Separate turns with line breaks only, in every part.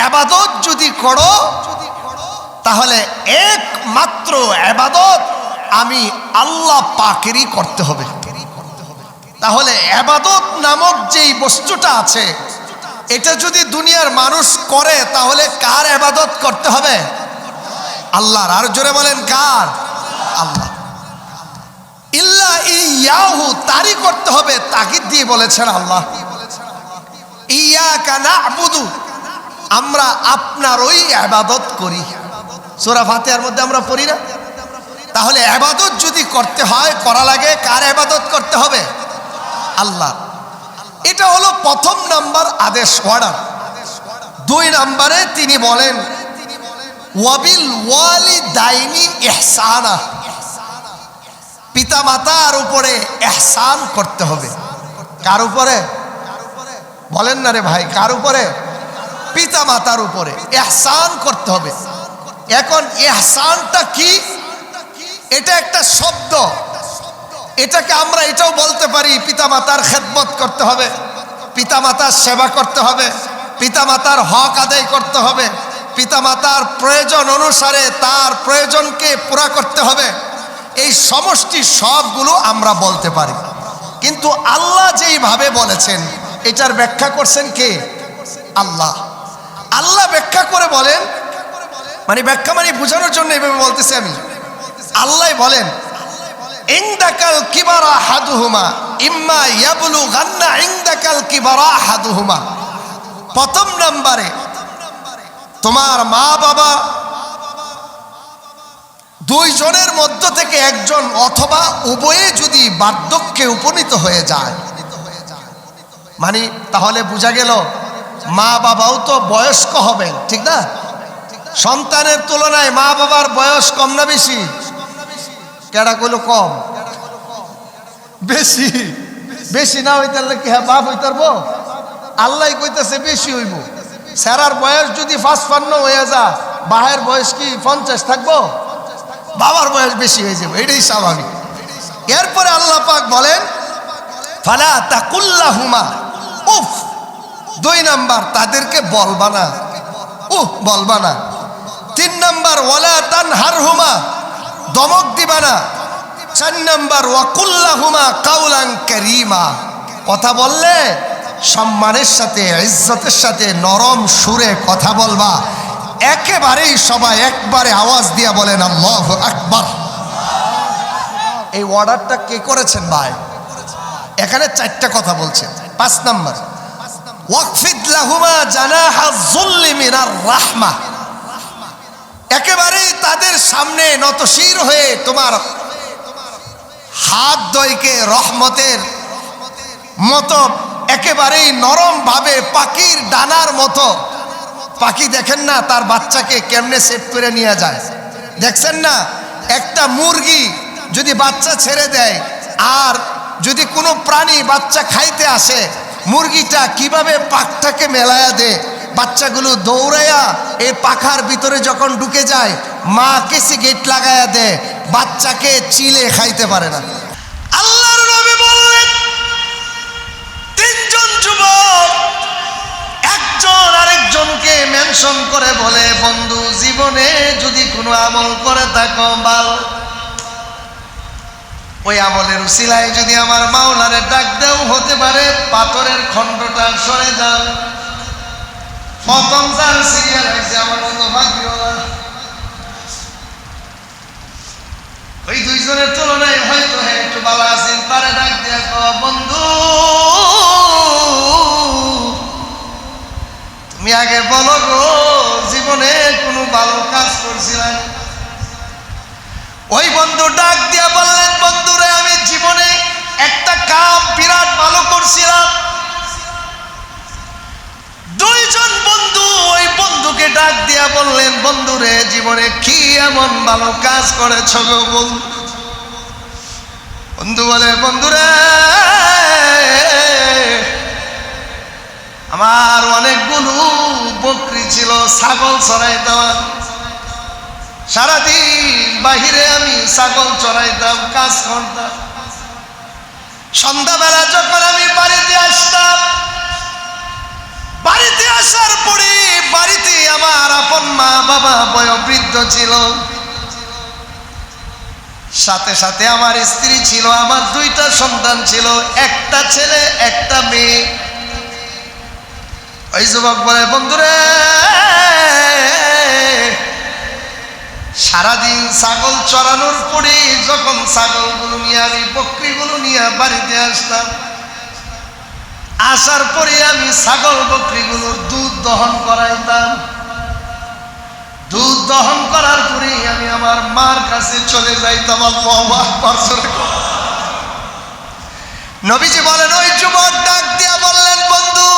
ইবাদত যদি করো তাহলে একমাত্র ইবাদত আমি আল্লাহ পাকেরই করতে হবে। তাহলে ইবাদত নামক যেই বস্তুটা আছে, এটা যদি দুনিয়ার মানুষ করে তাহলে কার ইবাদত করতে হবে? আল্লাহর। আর জোরে বলেন কার? আল্লাহ। ইল্লা ইয়াহু, তারই করতে হবে, তাকিদ দিয়ে বলেছেন আল্লাহ। ইয়াকা না'বুদু, আমরা আপনার ওই ইবাদত করি। সূরা ফাতিহার মধ্যে আমরা পড়ি না? তাহলে ইবাদত যদি করতে হয়, করা লাগে কার ইবাদত করতে হবে? আল্লাহ। এটা হলো প্রথম নাম্বার আদেশ, অর্ডার। 2 নম্বরে তিনি বলেন ওয়াবিল ওয়ালিদাইনি ইহসানা, পিতা মাতার উপরে ইহসান করতে হবে। কার উপরে বলেন না রে ভাই? কার উপরে? পিতা মাতার উপরে ইহসান করতে হবে। এখন ইহসানটা কি? এটা একটা শব্দ, এটাকে আমরা এটাও বলতে পারি পিতা মাতার খেদমত করতে হবে, পিতা মাতার সেবা করতে হবে, পিতা মাতার হক আদায় করতে হবে, পিতা মাতার প্রয়োজন অনুসারে তার প্রয়োজনকে পুরা করতে হবে। এই সমষ্টি সবগুলো আমরা বলতে পারি, কিন্তু আল্লাহ যেইভাবে বলেছেন এটার ব্যাখ্যা করছেন কে? আল্লাহ। আল্লাহ ব্যাখ্যা করে বলেন, মানে ব্যাখ্যা মানে বোঝানোর জন্য এইভাবে বলতেছি আমি। আল্লাহ বলেন ইনদাকাল কিবারা আহাদুহুমা ইম্মা ইয়াবলুগান্না ইনদাকাল কিবারা আহাদুহুমা, প্রথম নম্বরে তোমার মা বাবা 2 জনের মধ্য থেকে একজন অথবা উভয়ে যদি বার্ধক্যে উপনীত হয়ে যায়, মানে তাহলে বোঝা গেল মা বাবাও তো বয়স্ক হবেন, ঠিক না? সন্তানের তুলনায় মা বাবার বয়স কম না বেশি? কেডা কইল কম? বেশি। বেশি না হইতে কি হ্যাঁ বাপ হইতে পারবো? আল্লাহ কইতেছে বেশি হইব। স্যারার বয়স যদি 55 হয়ে যা, বাহের বয়স কি 50 থাকবো? বাবার বয়স বেশি হয়ে যাবে, এটাই স্বাভাবিক। এরপরে আল্লাহ পাক বলেন ফালা তাকুল্লাহুমা উফ, 2 নাম্বার তাদেরকে বলবা না, বলবা না। 3 নাম্বার ওয়ালা তানহারহুমা, দমক দিবা না। 4 নাম্বার ওয়াকুল্লাহুমা কাউলান কারীমা, কথা বললে সম্মানের সাথে ইজ্জতের সাথে নরম সুরে কথা বলবা। একেবারেই সবাই একবারে আওয়াজ দিয়া বলেন আল্লাহু আকবার। এই অর্ডারটা কে করেছেন ভাই? এখানে 4টা কথা বলছেন। 5 নাম্বার ওয়াকফিদ লাহুমা জানাহা যুল্লি মিনার রাহমা, একেবারেই তাদের সামনে নতশির হয়ে তোমার হাত দয়কে রহমতের মতো একেবারেই নরম ভাবে পাখির ডানার মতো। পাখি দেখেন না তার বাচ্চাকে কেমনে সেভ করে নিয়ে যায়? দেখছেন না? একটা মুরগি যদি বাচ্চা ছেড়ে দেয় আর যদি কোনো প্রাণী বাচ্চা খাইতে আসে, মুরগিটা কিভাবে পাখটাকে মেলায়া দেয়, বাচ্চাগুলো দৌড়াইয়া এই পাখার ভিতরে যখন ঢুকে যায় মা কেসি গেট লাগায়া দেয়, বাচ্চাকে চিলে খাইতে পারে না। আল্লাহর নবী বললেন 3 জন যুবক একজন আরেকজনকে মেনশন করে বলে, বন্ধু জীবনে যদি কোনো আমল করে থাকো ভালো, ওই আমলের উসিলায় যদি আমার মাওলারে ডাক দেও, হতে পারে পাথরের খণ্ডটা সরে যাও। প্রথম যার সিরিয়াল হয়েছে আমার মতো ভাগ্যওয়ালা, ওই 2 জনের তুলনায় হয়তো হ্যাঁ একটু ভালো আছেন, তারে ডাক দিয়ে বন্ধু তুমি আগে বলো গো জীবনে কোনো ভালো কাজ করছিলেন? ওই বন্ধু ডাক দিয়া বললেন, বন্ধুরে আমি জীবনে একটা কাম বিরাট ভালো করছিলাম। 2 জন বন্ধু ওই বন্ধুকে ডাক দিয়া বললেন, বন্ধুরে জীবনে কি এমন ভালো কাজ করেছ গো বন্ধু? বন্ধু বলে, বন্ধুরে আমার অনেকগুলো বকরি ছিল, ছাগল চড়াইতাম, সারাদিন বাহিরে আমি ছাগল চড়াইতাম, কাজ করতাম। সন্ধ্যাবেলা যখন আমি বাড়িতে আসতাম, বাড়িতে আসার পরে বাড়িতে বাবা বয়োবৃদ্ধ ছিল, সাথে সাথে আমার স্ত্রী ছিল, আমার দুইটা সন্তান ছিল, একটা ছেলে একটা মেয়ে। ওই যুবক বলে, বন্ধুরে সারাদিন ছাগল চড়ানোর পরে যখন ছাগলগুলো নিয়ে আমি বকরিগুলো নিয়ে বাড়িতে আসতাম, আসার পরে আমি ছাগল বকরিগুলোর দুধ দহন করাইতাম। দুধ দহন করার পরে আমি আমার মার কাছে চলে যাইতাম। আল্লাহু আকবার। নবীজি বলেন, ওই যুবক ডাক দিয়া বললেন, বন্ধু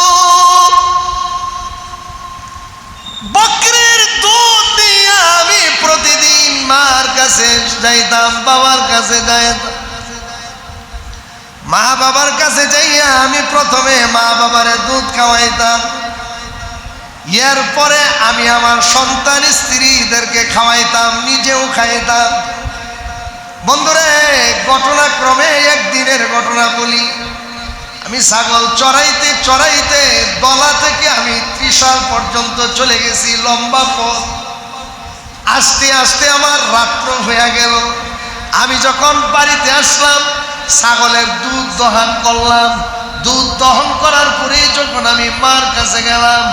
বকরির দুধ দিয়ে আমি প্রতিদিন মার কাছে যাইতাম, বাবার কাছে যাইতাম। মা বাবার কাছে যাইয়া আমি প্রথমে মা বাবারে দুধ খাওয়াইতাম, এরপরে আমি আমার সন্তান স্ত্রীদেরকে খাওয়াইতাম, নিজেও খাইতাম। বন্ধুরে ঘটনাক্রমে একদিনের ঘটনা বলি। আমি ছাগল চড়াইতে চড়াইতে দলা থেকে আমি ত্রিশাল পর্যন্ত চলে গেছি, লম্বা পথ। আস্তে আস্তে আমার রাত্র হয়ে গেল। আমি যখন বাড়িতে আসলাম, ছাগলের দুধ দহন করলাম। দুধ দহন করার পরে যখন আমি মার কাছে গেলাম,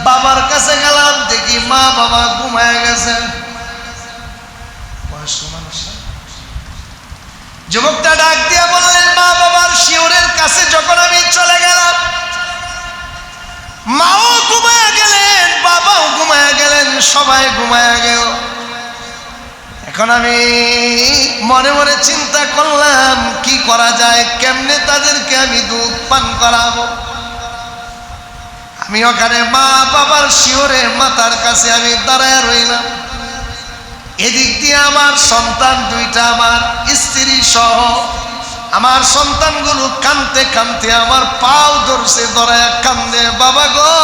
বাবার কাছে গেলাম, দেখি মা বাবা ঘুমায় গেছেন। যুবকটা ডাক দিয়া বললেন, মা বাবার শিওরের কাছে যখন আমি চলে গেলাম, মাও ঘুমায় গেলেন, বাবাও ঘুমায় গেলেন, সবাই ঘুমায় গেল। এখন আমি মনে মনে চিন্তা করলাম কি করা যায়, কেমনে তাদেরকে আমি দুধ পান করাবো। আমি ওখানে মা বাবার শিওরে মাথার কাছে আমি দাঁড়ায় রইলাম। এদিক দিয়ে আমার সন্তান দুইটা, আমার স্ত্রী সহ আমার সন্তানগুলো কাঁদতে কাঁদতে আমার পাও ধরছে, ধরায় কান্দে, বাবা গো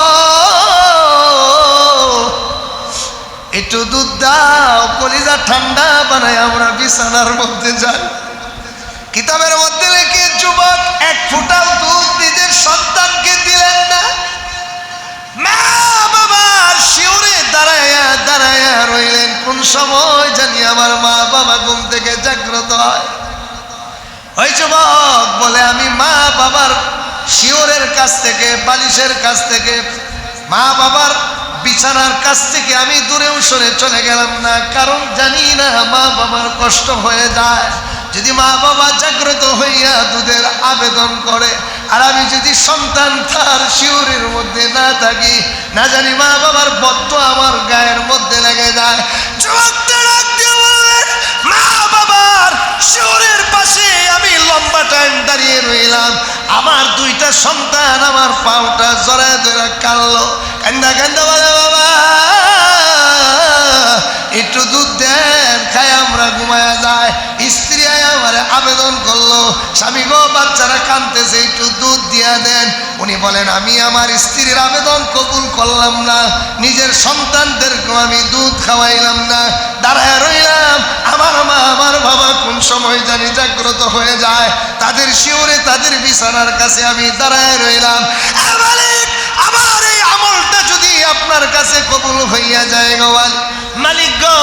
একটু দুধ দাও, কলিজা ঠান্ডা বানায় আমরা বিছানার মধ্যে যাই। কিতাবের মধ্যে লেখে, যুবক এক ফোঁটাও দুধ নিজের সন্তানকে দিলেন না। মা বাবা শিওরে দাঁড়ায়া দাঁড়ায়া রইলেন, কোন সময় জানি আমার মা বাবা ঘুম থেকে জাগ্রত হয়। ওই যুবক বলে, আমি মা বাবার শিওরের কাছ থেকে, বালিশের কাছ থেকে, মা বাবার বিছানার কাছ থেকে আমি দূরেও সরে চলে গেলাম না, কারণ জানি না মা বাবার কষ্ট হয়ে যায় যদি মা বাবা জাগ্রত হইয়া দুধের আবেদন করে, আর আমি যদি সন্তান তার শিওরের মধ্যে না থাকি, না জানি মা বাবার বদ্ধ আমার গায়ের মধ্যে লেগে যায়। যুবকটা ডাক দিয়ে বললেন, মা বাবার শিওরের পাশে আমি লম্বা টাইম দাঁড়িয়ে রইলাম। আমার দুইটা সন্তান আমার পাউটা জড়ায় ধরে কাঁদলো, কান্দা কান্দা বলে, বাবা একটু দুধ দেন, খাই আমরা ঘুমায়া যায়। স্ত্রী আমার আবেদন করলো, স্বামী গো বাচ্চারা কাঁদতেছে, একটু দুধ দিয়া দেন। উনি বলেন, আমি আমার স্ত্রীর আবেদন কবুল করলাম না, নিজের সন্তানদেরকেও আমি দুধ খাওয়াইলাম না, দাঁড়ায় রইলাম। আমার মা আমার বাবা কোন সময় জানি জাগ্রত হয়ে যায়, তাদের শিওরে তাদের বিছানার কাছে আমি দাঁড়ায় রইলাম। আমার এই আমলটা যদি আপনার কাছে কবুল হইয়া যায় গো মালিক গো,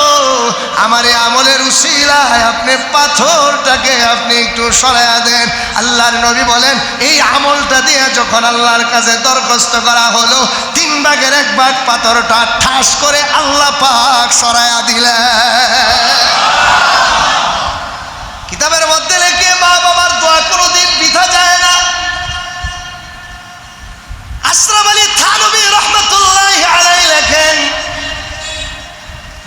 আমার এই আমলের উসিলায় আপনি পাথরটাকে আপনি একটু সরাইয়া দেন। আল্লাহর নবী বলেন, এই আমলটা দিয়ে যখন আল্লাহর কাছে দরখাস্ত করা হলো, 3 ভাগের 1 ভাগ পাথরটা ঠাস করে আল্লাহ পাক সরাইয়া দিলেন। কিতাবের মধ্যে লেখে, মা বাবার দোয়া কোনোদিন বৃথা যায় না। আশরাফ আলী থানভী রহমাতুল্লাহি আলাইহি লেখেন,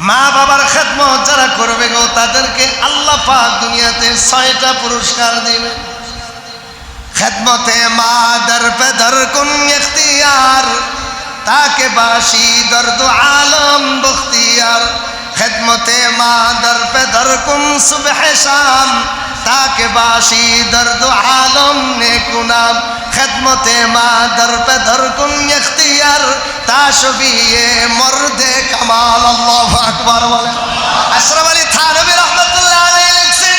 মা বাবার খেদমত যারা করবে গো, তাদেরকে আল্লাহ পাক দুনিয়াতে 6টা পুরস্কার দিবেন। খেদমতে মা দর পে দর কুন ইখতিয়ার, তাকে বাসি দর্দ আলম বখতিয়ার। খেদমতে মা দর পে দর কুন সুবহ শাম, তাকে বাসি দর্দ আলম নেকুনাম। খেদমতে মা দর পে দর কুন ইখতিয়ার, তাশবিয়ে মর্দে কামাল। আল্লাহু আকবার বলেন। আশরাফ আলী থানভী রাহমাতুল্লাহ আলাইহি লিখছেন,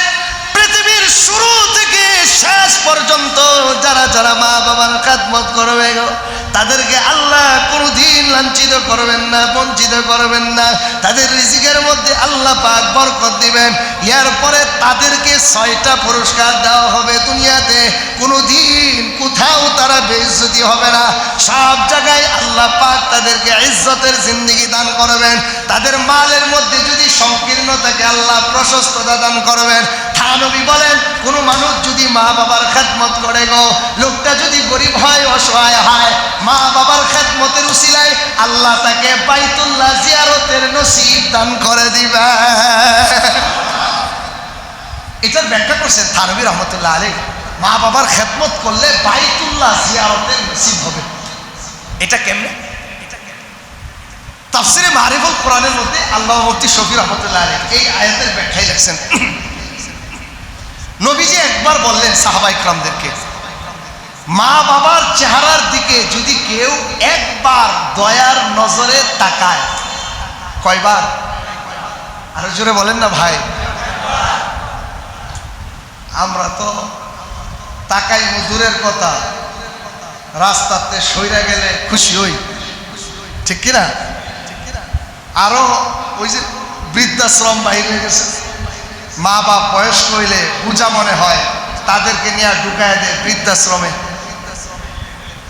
পৃথিবীর শুরু থেকে শেষ পর্যন্ত যারা যারা মা বাবার খেদমত করবে গো, তাদেরকে আল্লাহ কোনোদিন লাঞ্ছিত করবেন না, বঞ্চিত করবেন না। তাদের রিজিকের মধ্যে আল্লাহ পাক বরকত দিবেন। এরপরে তাদেরকে 6টা পুরস্কার দেওয়া হবে দুনিয়াতে। কোনোদিন কোথাও তারা বেইজ্জতি হবে না, সব জায়গায় আল্লাহ পাক তাদেরকে ইজ্জতের জিন্দেগি দান করবেন। তাদের মালের মধ্যে যদি সংকীর্ণ থাকে আল্লাহ প্রশস্ততা দান করবেন। নবী বলেন, কোনো মানুষ যদি মা বাবার খেদমত করে গো, লোকটা যদি গরিব হয়, অসহায় হয়, মা বাবার খেদমতের উসিলায় আল্লাহ তাকে বাইতুল্লাহ জিয়ারতের নসিব দান করে দিবে। এটার ব্যাখ্যা করছেন থানবী রহমতুল্লাহ আলাইহি, মা বাবার খেদমত করলে বাইতুল্লাহ জিয়ারতের নসিব হবে। এটা কেমনে? তাফসিরে মারিফুল কোরআনের মধ্যে আল্লামা মুফতি শফি রহমতুল্লাহ আলাইহি এই আয়াতের ব্যাখ্যায় লিখছেন, নবীজি একবার বললেন সাহাবায়ে কেরামদেরকে, মা বাবার চেহারার দিকে যদি কেউ একবার দয়ার নজরে তাকায়, কয়বার? আরো জোরে বলেন না ভাই। আমরা তো তাকাই দূরের কথা, রাস্তাতে সইরা গেলে খুশি হই, ঠিক কিনা? আরো ওই যে বৃদ্ধাশ্রম বাহির হয়ে গেছে, মা বাপ বয়স্ক হইলে পূজা মনে হয়, তাদেরকে নিয়ে ঢুকায় দেয় বৃদ্ধাশ্রমে।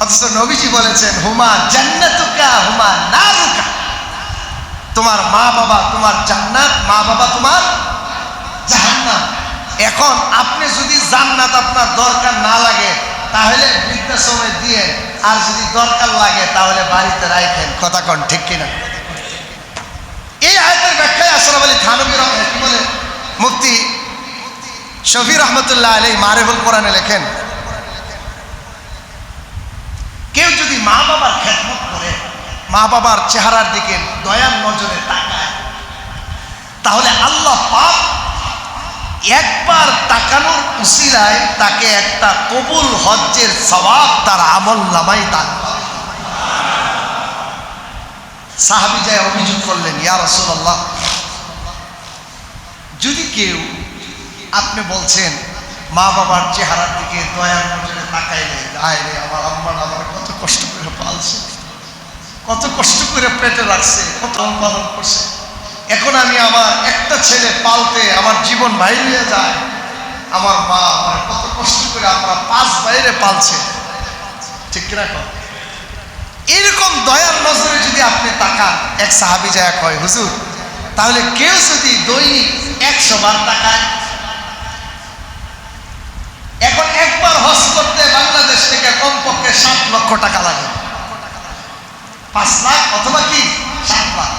অথচ নবীজি বলেছেন, হুমা জান্নাতুকা হুমা নারুকা, তোমার মা বাবা তোমার জান্নাত, মা বাবা তোমার জাহান্নাম। এখন আপনি যদি জান্নাত আপনার দরকার না লাগে তাহলে বৃদ্ধাশ্রমে দিয়ে, আর যদি দরকার লাগে তাহলে বাড়িতে রাখেন। কথা কন ঠিক কিনা? এই আয়াতের ব্যাখ্যায় আশরাফ আলী থানভী কি বলে, মুফতি শফি রহমতুল্লাহ আলাইহি মারিফুল কোরআনে লেখেন, কেউ যদি মা বাবার খেদমত করে, মা বাবার চেহারার দিকে দয়ার নজরে তাকায়, তাহলে আল্লাহ পাক একবার তাকানোর উসিলায় তাকে একটা কবুল হজ্জের সওয়াব তার আমল নামায় দান করে। সাহাবী যায় অভিযোগ করলেন, ইয়া রাসূলুল্লাহ, যদি কেউ, আপনি বলছেন মা বাবার চেহারার দিকে দয়ার নজরে তাকাইলে, আয় রে আমার আম্মা আমার কত কষ্ট করে পালছে, কত কষ্ট করে পেটে রাখছে, কত পালন করছে, এখন আমি আমার একটা ছেলে পালতে আমার জীবন বাইরে হয়ে যায়, আমার মা আমার কত কষ্ট করে আমরা 5 বাইরে পালছে, ঠিক কিনা? এরকম দয়ার নজরে যদি আপনি তাকান, এক সাহাবী যায় কয়, হুজুর তাহলে কেউ যদি দৈনিক 100 বার তাকায়, এখন একবার হজ করতে বাংলাদেশ থেকে কমপক্ষে 7 লক্ষ টাকা লাগে, 5 লাখ অথবা কি 7 লাখ।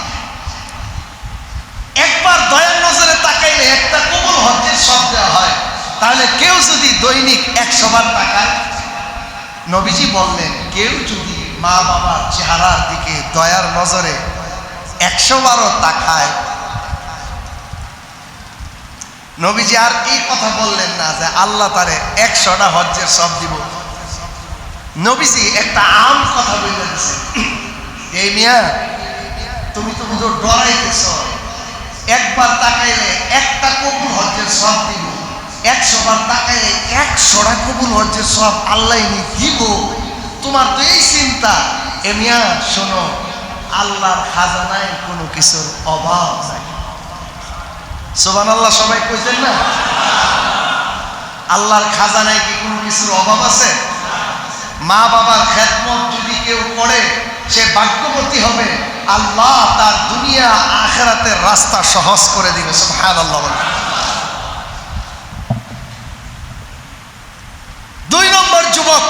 একবার দয়ার নজরে তাকাইলে একটা কবুল হজ্জের সব দেওয়া হয়, তাহলে কেউ যদি দৈনিক 100 বার তাকায়, নবীজি বললেন কেউ যদি মা বাবার চেহারার দিকে দয়ার নজরে 100 বারও তাকায়, নবীজি আর এই কথা বললেন না যে আল্লাহ তারে 100টা হজ্জের সব দিব। নবীজি একটা আম কথা বলে দিয়েছেন, এই মিয়া তুমি তো বুঝো ডরাইতেছ, একবার তাকাইলে একটা কবুল হজ্জের সব দিব, 100 বার তাকাইলে 100টা কবুল হজ্জের সব আল্লাহ দিব, তোমার তো এই চিন্তা। এ মিয়া শোনো, আল্লাহর খাজানায় কোনো কিছুর অভাব নাই। সুবহানাল্লাহ, সবাই কইছেন না? আল্লাহর খাজানায় কি কোনো কিছুর অভাব আছে? মা বাবার খেদমত যদি কেউ করে সে ভাগ্যবতী হবে, আল্লাহ তার দুনিয়া আখিরাতের রাস্তা সহজ করে দিবে। সুবহানাল্লাহ। 2 নম্বর যুবক,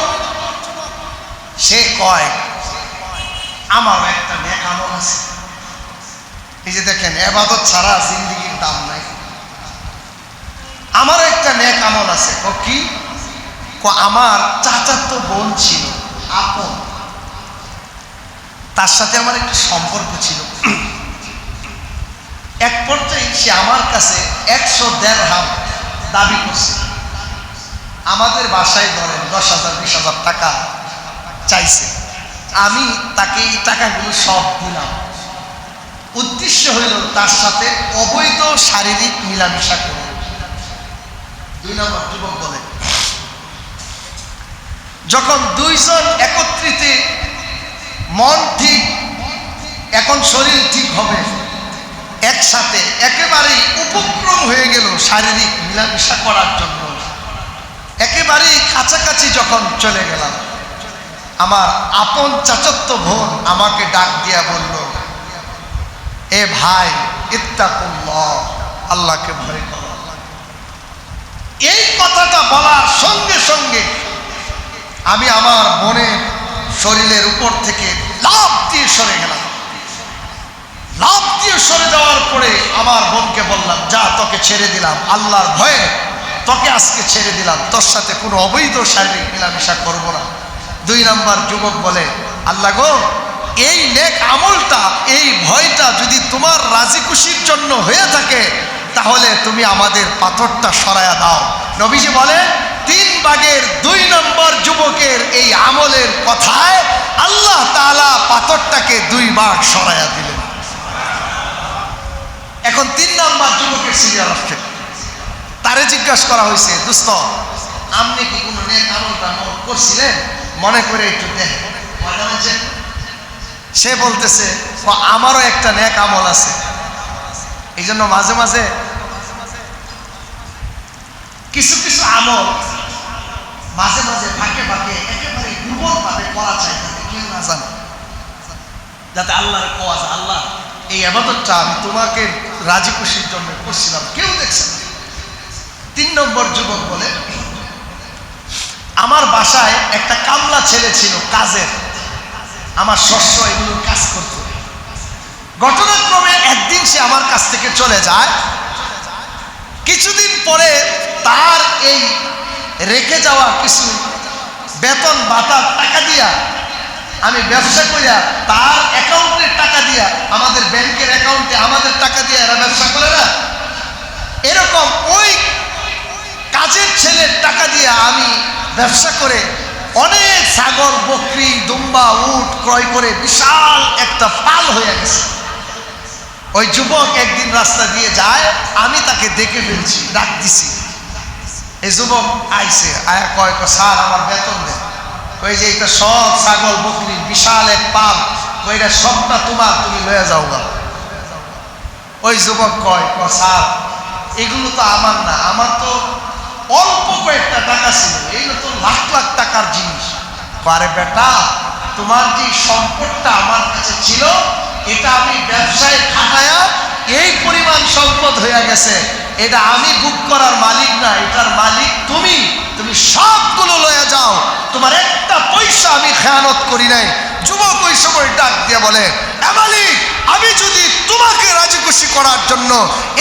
সে কয় আমার একটা নেক আমল আছে। এই যে দেখেন, ইবাদত ছাড়া জিন্দেগির দাম নাই। আমার একটা নেক আমল আছে। ও কি? আমার চাচাতো বোন ছিল, আপন, তার সাথে আমার একটা সম্পর্ক ছিল। এক পর্যায়ে সে আমার কাছে 100 দিরহাম দাবি করছে। আমাদের বাসায় ধরেন 10,000 20,000 টাকা চাইছে, আমি তাকে এই টাকাগুলো সব দিলাম। উদ্দেশ্য হইল তার সাথে অবৈধ শারীরিক মিলামেশা করব। 2 নম্বর যুবক বলে, যখন দুইজন একত্রিত, মন ঠিক, এখন শরীর ঠিক হবে, একসাথে একেবারেই উপক্রম হয়ে গেল শারীরিক মিলামেশা করার জন্য, একেবারেই কাছাকাছি যখন চলে গেলাম, আমার আপন চাচাতো বোন আমাকে ডাক দিয়া বলল, এ ভাই ইত্তাকুল্লাহ, আল্লাহকে ভয় করো। এই কথাটা বলার সঙ্গে সঙ্গে আমি আমার বোনের শরীরের উপর থেকে লাফ দিয়ে সরে গেলাম। লাফ দিয়ে সরে যাওয়ার পরে আমার বোনকে বললাম, যা, তোকে ছেড়ে দিলাম, আল্লাহর ভয়ে তোকে আজকে ছেড়ে দিলাম, তোর সাথে কোনো অবৈধ শারীরিক মেলামেশা করবো না। 2 নম্বর যুবক বলে, আল্লাহ গো, এই নেক আমলটা, এই ভয়টা যদি তোমার রাজি খুশির জন্য হয়ে থাকে, তাহলে তুমি আমাদের পাথরটা সরায়া দাও। নবীজি বলে, 3 ভাগের 2 নম্বর যুবকের এই আমলের কথায় আল্লাহ তাআলা পাথরটাকে 2 ভাগ সরায়া দিলেন। এখন 3 নম্বর যুবকের সিরিয়াল আসছে। তারে জিজ্ঞাসা করা হয়েছে, দোস্ত, আপনি কি কোনো নেক আমলটা করছিলেন? মনে করে একটু দেখ। সে বলতেছে, আমারও একটা নেক আমল আছে। এই জন্য মাঝে মাঝে কিছু কিছু আমল মাঝে মাঝে ফাঁকে ফাঁকে একেবারে দুর্বলভাবে করা চাই, যাতে কেউ না জানে, যাতে আল্লাহর কোয়া যায়, আল্লাহ এই ইবাদতটা আমি তোমাকে রাজি খুশির জন্য করছিলাম, কেউ দেখছে না। 3 নম্বর যুবক বলে, আমার বাসায় একটা কামলা ছেলে ছিল, কাজের, আমার শস্য এগুলোর কাজ করত। ঘটনাক্রমে একদিন সে আমার কাছ থেকে চলে যায়। কিছুদিন পরে তার এই রেখে যাওয়া কিছু বেতন ভাতার টাকা দিয়া আমি ব্যবসা করিয়া, তার অ্যাকাউন্টের টাকা দিয়া, আমাদের ব্যাংকের অ্যাকাউন্টে আমাদের টাকা দিয়ে এরা ব্যবসা করে না, এরকম ওই কাজের ছেলের টাকা দিয়ে আমি ব্যবসা করে অনেক ছাগল, বকরি, দুম্বা, উট ক্রয় করে বিশাল একটা পাল হয়ে গেছে। ওই যুবক একদিন রাস্তা দিয়ে যায়, আমি তাকে দেখে ফেলছি, ডাক দিছি। এই যুবক আইছে, আয়া কয়, স্যার আমার বেতন দেন। ওই যে এটা সব ছাগল বকরি বিশাল এক পাল, ওইটা সবটা তোমার, তুমি লয়ে যাও গা। ওই যুবক কয়, স্যার এগুলো তো আমার না, আমার তো অল্প কয়েকটা টাকা ছিল, এইগুলো তো লাখ লাখ টাকার জিনিস। আরে বেটা, তোমার যে সম্পদটা আমার কাছে ছিল, এটা আমি ব্যবসায় খাটায়া এই পরিমাণ সম্পদ হয়ে গেছে, এটা আমি বুক করার মালিক না, এটার মালিক তুমি। তুমি সবগুলো লয়ে যাও, তোমার একটা পয়সা আমি খেয়ানত করি নাই। যুবক ওই সময় ডাক দিয়ে বলে, মালিক, আমি যদি তোমাকে রাজি খুশি করার জন্য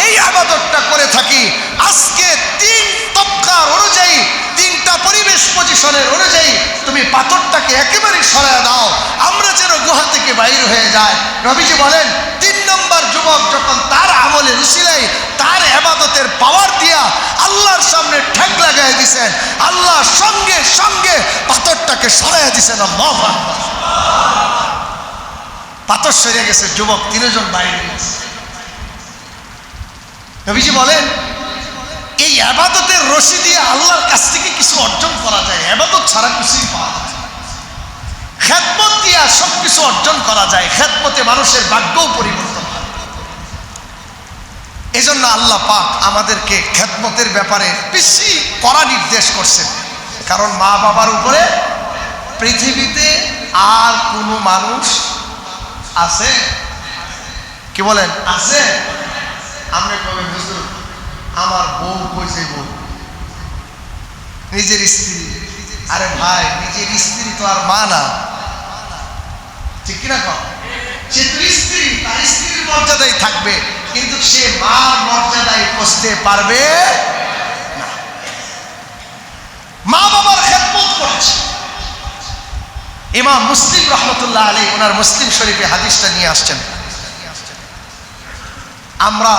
এই ইবাদতটা করে থাকি, আজকে 3 তবকার অনুযায়ী, 3টা পরিবেশ পজিশনের অনুযায়ী তুমি পাথরটাকে একেবারে সরায় দাও, আমরা যেন গুহা থেকে বাইর হয়ে যায়। নবীজি বলেন, 3 নম্বর যুবক যখন তার আমলের উসিলায়, তার ইবাদতের পাওয়ার দিয়া আল্লাহর সামনে ঠেক লাগাই দিয়েছেন, আল্লাহ সঙ্গে সঙ্গে পাথরটাকে সরাইয়া দিয়েছেন। আল্লাহু আকবার। পাথর সরে গেছে, যুবক 3 জন বাইরে গেছে। নবীজি বলেন, এই ইবাদতের রশি দিয়ে আল্লাহর কাছ থেকে কিছু অর্জন করা যায়, ইবাদত ছাড়া কিছুই পাওয়া যায়। খেদমত দিয়া সবকিছু অর্জন করা যায়, খেদমতে মানুষের ভাগ্যও পরিবর্তন হয়। এই জন্য আল্লাহ পাক আমাদেরকে খেদমতের ব্যাপারে বেশি কড়া নির্দেশ করছেন, কারণ মা বাবার উপরে পৃথিবীতে আর কোনো মানুষ আছে? কি বলেন, আছে? আপনি কবেন, হুজুর আমার বউ কইছে, বউ নিজের স্ত্রী। আরে ভাই, নিজের স্ত্রী তো আর মা না, ঠিক কিনা কম? সে তো স্ত্রী, তার স্ত্রীর মর্যাদায় থাকবে, কিন্তু সে মার মর্যাদায় পৌঁছতে পারবে না। মা বাবার খেদমত করেছে। ইমাম মুসলিম রহমতুল্লাহ আলাইহি ওনার মুসলিম শরীফে হাদিসটা নিয়ে আসছেন। আমরা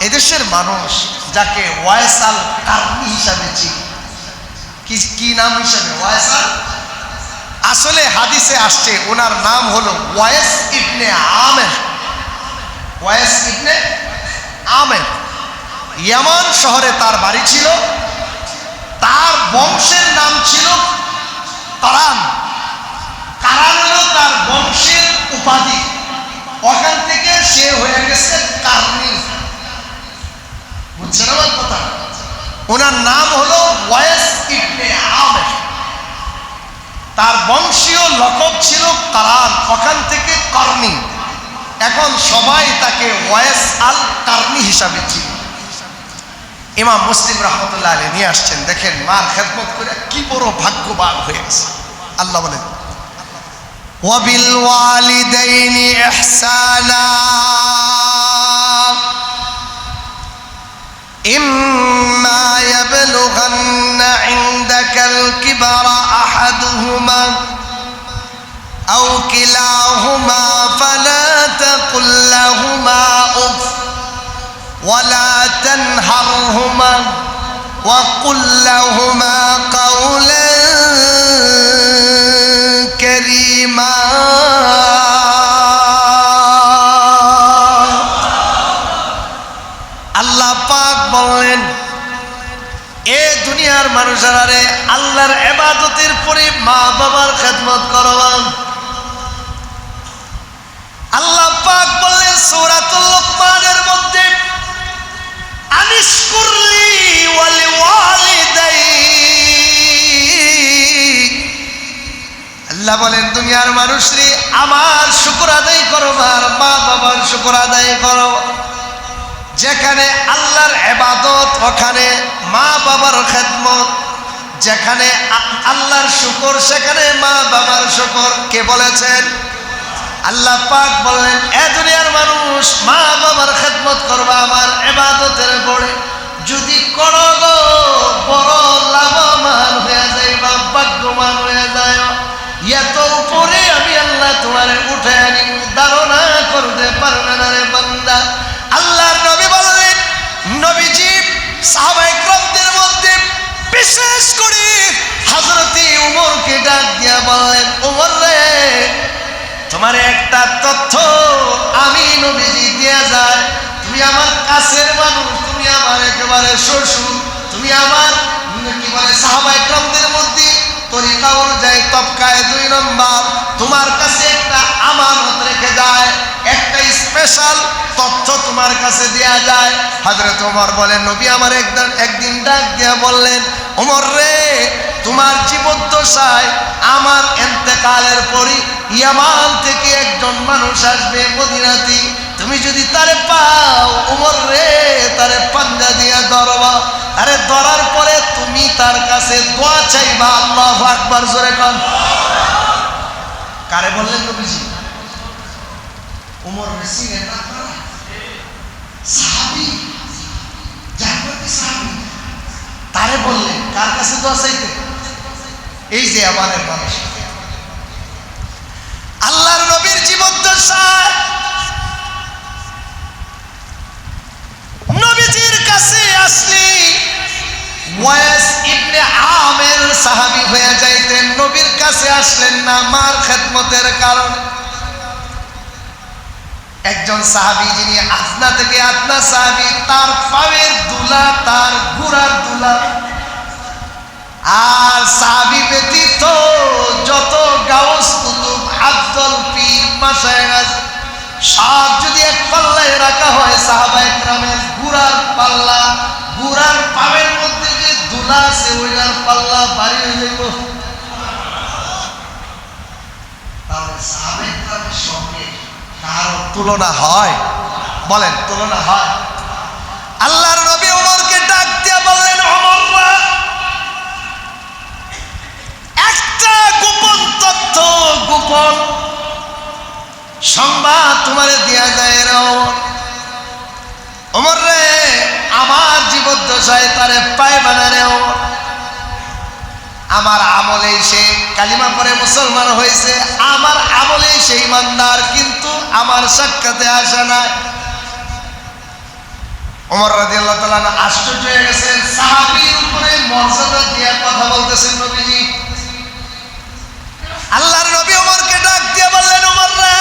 এদেশের মানুষ যাকে ওয়াইস আল কারনি হিসাবে চিনি, কি নাম হিসাবে? ওয়াইস আল। আসলে হাদিসে আসছে ওনার নাম হলো ওয়াইস ইবনে আমের। ওয়াইস ইবনে আমের ইয়ামান শহরে তার বাড়ি ছিল। তার বংশের নাম ছিল কারান। কারান হলো তার বংশের উপাধি, ওখান থেকে সে হয়ে গেছে কারনি। বুঝছেন আমার কথা? ওনার নাম হলো ওয়াইস ইবনে আমের, তার বংশীয় লকব ছিল কারান, ওখান থেকে করনি। এখন সবাই তাকে ওয়াইস আল কারনি হিসাবে ছিল। ইমাম মুসলিম রহমতুল্লাহ আলাইহি নিয়ে আসছেন, দেখেন মার খেদমত করে কি বড় ভাগ্যবান হয়ে গেছে। আল্লাহ বলেন ওয়াবিল ওয়ালিদাইনি ইহসানা ইম্মা ইয়াবলুগান্না ইনদাকাল কিবারা আহাদুহুমা আও কিলাহুমা ফালা তাকুল লাহুমা উফ ওয়ালা তানহারহুমা وقل لهما قولا كريما। আল্লাহ পাক বললেন, এ দুনিয়ার মানুষেরা রে, আল্লাহর ইবাদতের পরে মা বাবার খেদমত করবা। আল্লাহ পাক বললেন সূরাতুল লুকমানের মধ্যে, আনিশকুরলি ওয়ালিওয়ালিদাইক। আল্লাহ বলেন দুনিয়ার মানুষরে আমার শুকর আদায় করো, আর মা বাবার শুকর আদায় করো। যেখানে আল্লাহর ইবাদত ওখানে মা বাবার খেদমত, যেখানে আল্লাহর শুকর সেখানে মা বাবার শুকর। কে বলেছেন? আল্লাহ পাক বললেন, এ দুনিয়ার মানুষ মা বাবার খেদমত করবা আমার ইবাদতের পরে। যদি করো গো বড় লাভবান হয়ে যাইবা, ভাগ্যবান হয়ে যায়। এত উপরে আমি আল্লাহ তোমার উঠে আনি, ধারণা করতে পারবে না রে বান্দা। আল্লাহর নবী বললেন, নবীজি সাহাবায়ে কেরামদের মধ্যে বিশেষ করে হযরত উমরকে ডাক দিয়া বললেন, উমর রে, তোমার একটা তথ্য আমি নবীজি দিয়ে যায়। তুমি আমার কাছের মানুষ, তুমি আমার একেবারে শ্বশুর, তুমি আমার কি বলে সাহাবায়ে কেরামদের মধ্যে তরিকা অনুযায়ী তবকায় 2 নম্বর। তোমার কাছে একটা আমানত রেখে যায়, একটা স্পেশাল তথ্য তোমার কাছে দেয়া যায়। হযরত ওমর বলেন, নবী আমার একদিন ডাক দিয়া বললেন, ওমর রে, তোমার জীবদ্দশায় আমার ইন্তেকালের পরই ইয়ামান থেকে একজন মানুষ আসবে মদিনাতে, তুমি যদি তারে পাও ওমর রে, তারে পাঞ্জা দিয়া ধরবা। আরে ধরার পরে তুমি তার কাছে দোয়া চাইবা। আল্লাহু আকবার, জোরে কোন। কারে বললেন নবীজি? ওমর চিনেন না আপনারা? সাহাবী, জান্নাতি সাহাবী। তারে বললেন কার কাছে দোয়া চাইতে? এই যে আমাদের মানুষ। আল্লাহর নবীর জীবদ্দশায় নবীজির কাছে আসলি ওয়াইস ইবনে আমের সাহাবী হয়ে যাইতেন, নবীর কাছে আসলেন না মার খেদমতের কারণে। একজন সাহাবী যিনি আদনা থেকে আদনা সাহাবী, তার পায়ের দুলা, তার ঘোড়ার দুলা। আর সাহাবী ব্যতীত যত গাউস কুতুব, আফজল পীর, মাশায়েখ সব যদি এক পাল্লায় রাখা হয়, সাহাবায়ে কেরামের ঘোড়ার পাল্লা, ঘোড়ার পায়ের মধ্যে যে দুলা আছে ওইটার পাল্লা ভারী হয়ে যাইব। তাহলে সাহাবায়ে কেরামের সঙ্গে কার তুলনা হয়? বলেন, তুলনা হয়? আল্লাহর নবী ওমরকে ডাক দিয়ে বললেন, ওমর, একটা গোপন তথ্য, গোপন সংবাদ তোমারে দেয়া যায় রে ওমর রে। আমার জীবদ্দশায় তারে পাইবা না রে ওমর। আমার আমলে সে কালিমা পড়ে মুসলমান হয়েছে, আমার আমলে সে ইমানদার, কিন্তু আমার সাক্ষাতে আসে না। ওমর রাদিয়াল্লাহু তাআলা আশ্চর্য হয়ে গেছেন, সাহাবীর উপরে মর্যাদা দিয়ে কথা বলতেছেন নবীজি। আল্লাহর নবী ওমরকে ডাক দিয়ে বললেন, ওমর রে,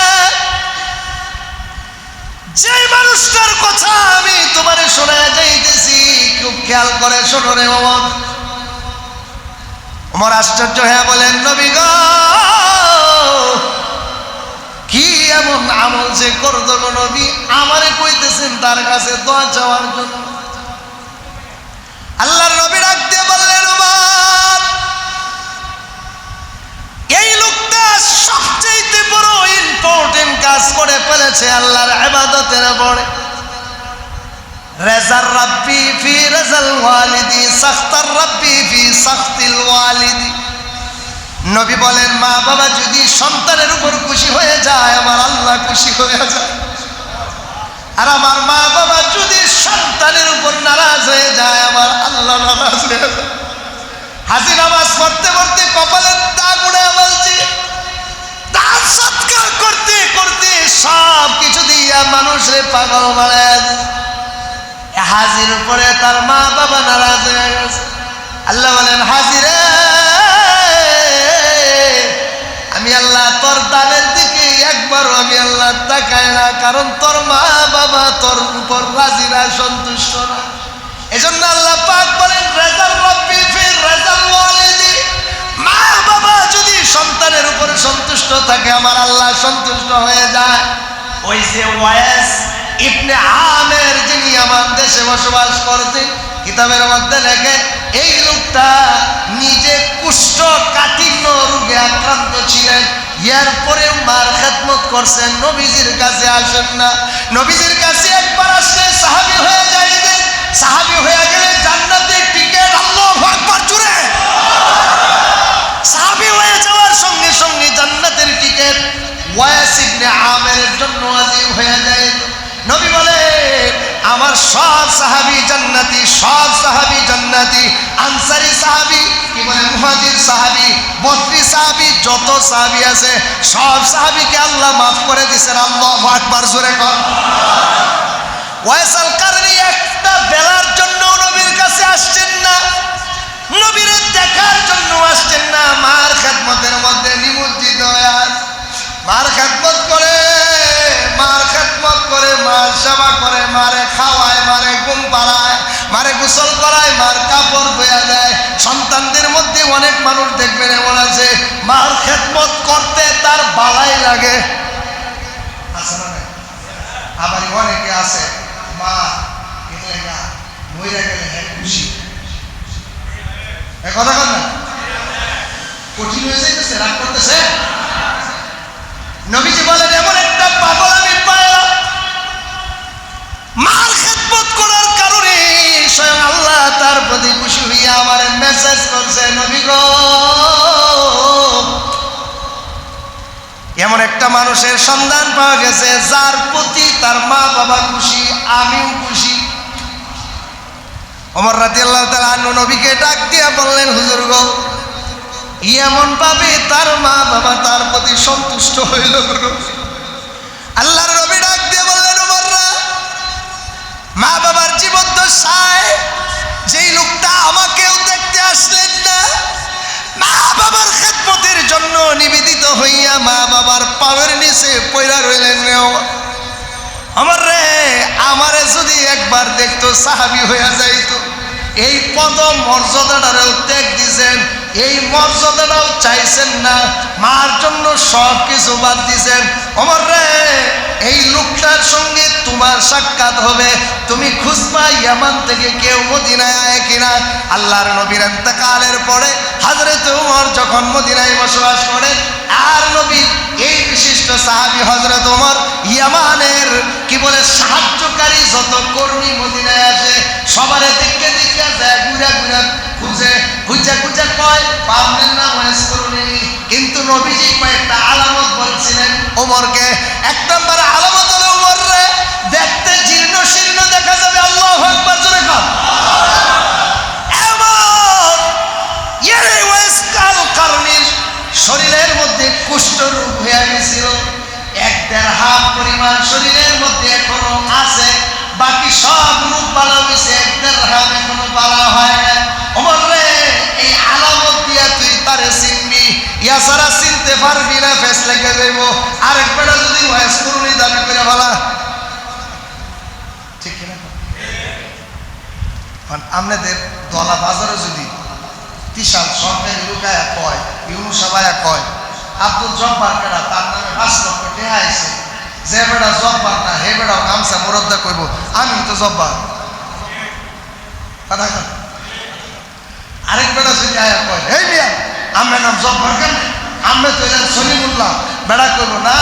যে মানুষটার কথা আমি তোমারে শোনায় যাইতেছি, খুব খেয়াল করে শোনো রে ওমর। ওমর আশ্চর্য হয়ে বলেন, নবী গো, কি এমন আমল যে করতো গো নবী, আমারে কইতেছেন তার কাছে দোয়া চাওয়ার জন্য? আল্লাহর নবী ডাক দিয়ে বললেন, ওমর, এই লোকটা সবচেয়ে বড় ইম্পর্টেন্ট কাজ করে ফেলেছে আল্লাহর ইবাদতের পরে। রাজার রাব্বি ফি রাজাল ওয়ালিদি, সাখতার রাব্বি ফি সাখতিল ওয়ালিদি। নবী বলেন, মা বাবা যদি সন্তানের উপর খুশি হয়ে যায়, আমার আল্লাহ খুশি হয়ে যায়। আর আমার মা বাবা যদি সন্তানের উপর নারাজ হয়ে যায়, আমার আল্লাহ নারাজ হয়ে যায়। হাজি নামাজ পড়তে পড়তে কপালের দাগ উড়ে বলছি, দান সৎকার করতে করতে সব কিছু দিয়া মানুষের পাগল বানায়। হাজির উপরে তার মা বাবা নারাজ হয়ে গেছে। আল্লাহ বলেন, হাজিরে, আমি আল্লাহ তোর দানের দিকে একবারও আমি আল্লাহ তাকাই না, কারণ তোর মা বাবা তোর উপর রাজি না, সন্তুষ্ট না। এজন্য আল্লাহ পাক বলেন, রাজাল রাব্বি ফি রাজাল ওয়ালিদি, মা বাবা যদি সন্তানের উপর সন্তুষ্ট থাকে, আমার আল্লাহ সন্তুষ্ট হয়ে যায়। ওই যে ওয়াইস ইবনে আমের, যিনি আমার দেশে বসবাস করতেন, কিতাবের মধ্যে লেখে এই লোকটা নিজে কুষ্ঠকাঠিন্য রোগে আক্রান্ত ছিলেন। এরপরে মার খেদমত করছেন, নবীজির কাছে আসেন না। নবীজির কাছে একবার আসলে সাহাবী হয়ে যাইবেন, সাহাবী হয়ে গেলে জান্নাতের টিকেট, আল্লাহু আকবার জোরে, সাহাবী হয়ে যাওয়ার সঙ্গে সঙ্গে জান্নাতের টিকেট ওয়াইস ইবনে আমেরের জন্য ওয়াজিব হয়ে যায়। নবী বলে, আমার সব সাহাবী জান্নাতি, সব সাহাবী জান্নাতি। আনসারী সাহাবী, কি বলে, মুহাজির সাহাবী, বদরি সাহাবী, যত সাহাবী আছে সব সাহাবীকে আল্লাহ মাফ করে দিয়েছেন। আল্লাহু আকবার জোরে কর। ওয়াইস আল কারনী একটা বেলার জন্য নবীর কাছে আসছেন না, নবীর দেখার জন্য আসছেন না, মার খেদমতের মধ্যে নিমজ্জিত হয়ে আছে। মার খেদমত করে, মার খেদমত করে, মার সেবা করে, মারে খাওয়ায়, মারে ঘুম পাড়ায়, মারে গোসল করায়, মার কাপড় ধুয়ে দেয়। সন্তানদের মধ্যে অনেক মানুষ দেখবেন এমন আছে, মার খেদমত করতে তার বালাই লাগে, আছে না? আবার অনেকে আছে, মা মরে গেলে হ্যাঁ খুশি, কথা কন না, কঠিন হয়ে যাইতেছে, রাগ করতেছে। নবীজি বলেন, এমন একটা পাগল আমি পাইলাম, মার খেদমত করার কারণে স্বয়ং আল্লাহ তার প্রতি খুশি হইয়া আমার মেসেজ করছে, নবী গো, এমন একটা মানুষের সন্ধান পাওয়া গেছে যার প্রতি তার মা বাবা খুশি, আমিও খুশি। ওমর রাদিয়াল্লাহু তাআলা আনহু নবীকে ডাক দিয়া বললেন, হুজুর গো, এমন ভাবে তার মা বাবা তার প্রতি সন্তুষ্ট হইল। আল্লাহর নবী ডাক দিয়ে বললেন, ওমররা, মা বাবার জীবদ্দশায় যেই লোকটা আমাকেও দেখতে আসলেন না, মা বাবার খেদমতের জন্য নিবেদিত হইয়া মা বাবার পায়ের নিচে পয়রা রইলেন, আমার রে, আমারে যদি একবার দেখতো সাহাবী হইয়া যাইতো। এই পদম মর্যাদাটাও ত্যাগ দিছেন, এই মর্যাদাটাও চাইছেন না, মার জন্য সব কিছু বাদ দিছেন। ওমর রে, এই লোকটার সঙ্গে তোমার সাক্ষাৎ হবে, তুমি খুঁজবা ইয়ামান থেকে কেউ মদিনায় আয় কিনা। আল্লাহর নবীর ইন্তেকালের পরে হযরত ওমর যখন মদিনায় বসবাস করেন, আর নবীর এই বিশিষ্ট সাহাবী হযরত ওমর ইয়ামানের, কি বলে, সাহায্যকারী যত কর্মী মদিনায় আসে, সবারে দেখে দেখে যায়, ঘুরা ঘুরা খুঁজে খুঁজে খুঁজে কয়, পাবলেন না ওয়াইস করুনি। কিন্তু নবীজি কয়েকটা আলামত বলছিলেন ওমরকে। এক নম্বর আলামত হলো, ওমর রে দেখতে জীর্ণ শীর্ণ দেখা যাবে। আল্লাহু আকবার জোরে কর। এমন এই ওয়াইস কাল কারণীর শরীরের মধ্যে কুষ্ঠ রোগ হয়ে গেছিল, 1.5 হাত পরিমাণ শরীরের মধ্যে এখনো আছে, বাকি সব রূপ ভালো হয়েছে, 1.5 হাত এখনো ভালো হয় না। ওমর রে, এই আলামত দিয়া তুই তারে চিনবি, ইয়া ছাড়া চিনতে পারবি না, ফেস লেগে যাইব। আরেকবার যদি ওয়াইস করুনি দাবি করে বলা ঠিক কিনা? আপনাদের দলা বাজারে যদি তিশাল সরকারি লুকায়া কয়, ইউনুসা ভাইয়া কয়, আব্দুল জব্বার কেডা, তার নামে 5 লক্ষ টাকা আইছে। যে বেড়া জব্বার না হে বেড়াও গামছা মোরদ্দা কইব আমি তো জব্বার। কথা কন। আরেক বেড়া যদি আয়া কয়, এই মিয়া আমার নাম জব্বার কেন, আমি তো এলেন সলিমুল্লাহ, বেড়া কইব না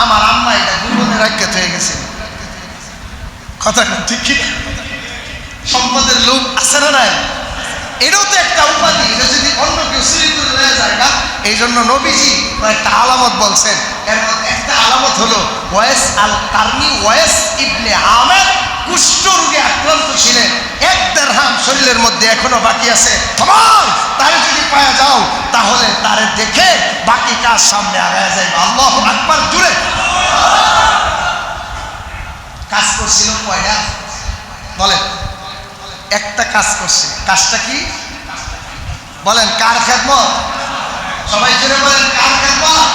আমার আম্মা এটা গুলবনে রাখতে হয়ে গেছে। কথা কন ঠিক কি? সম্পদের লোভ আছে না নাই? এটাও তো একটা উপাধি, এটা যদি অন্য কেউ চুরি করে নেওয়া যায় না। এই জন্য নবীজি একটা আলামত বলছেন, এর মধ্যে একটা আলামত হলো ওয়াইস আল কারনি ওয়াইস ইবনে আমের কুষ্ঠ রোগে আক্রান্ত ছিলেন। 1 দিরহাম শরীরের মধ্যে এখনো বাকি আছে। তোমার তারে যদি পাওয়া যাও তাহলে তারে দেখে বাকি কাজ সামনে আগায় যাবে। আল্লাহু আকবার জুড়ে। কাজ করছিল কয়টা বলেন? একটা কাজ করছে। কাজটা কি বলেন? কার খেদমত? সবাই জুড়ে বলেন কার খেদমত?